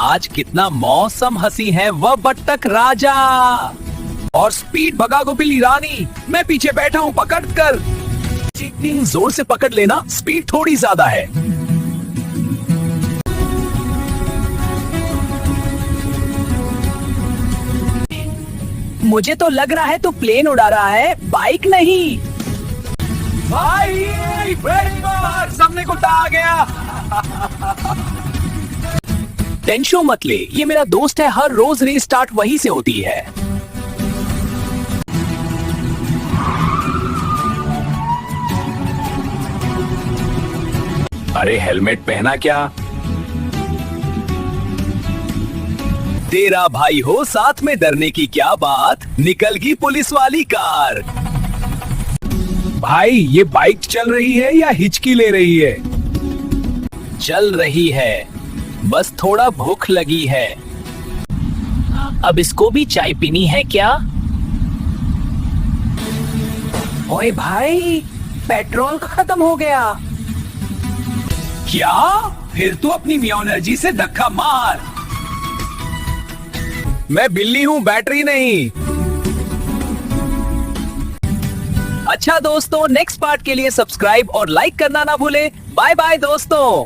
आज कितना मौसम हंसी है वह बट्टक राजा। और स्पीड भगा को बिल्ली रानी, मैं पीछे बैठा हूँ पकड़ कर। जितनी जोर से पकड़ लेना, स्पीड थोड़ी ज्यादा है। मुझे तो लग रहा है तू प्लेन उड़ा रहा है, बाइक नहीं। भाई सामने कुत्ता आ गया। टेंशन मत ले, ये मेरा दोस्त है, हर रोज रेस स्टार्ट वहीं से होती है। अरे हेलमेट पहना क्या? तेरा भाई हो, साथ में डरने की क्या बात। निकल गई पुलिस वाली कार। भाई ये बाइक चल रही है या हिचकी ले रही है? चल रही है, बस थोड़ा भूख लगी है। अब इसको भी चाय पीनी है क्या? ओए भाई, पेट्रोल खत्म हो गया। क्या? फिर तू अपनी मियो एनर्जी से धक्का मार। मैं बिल्ली हूँ, बैटरी नहीं। अच्छा दोस्तों, नेक्स्ट पार्ट के लिए सब्सक्राइब और लाइक करना ना भूले। बाय बाय दोस्तों।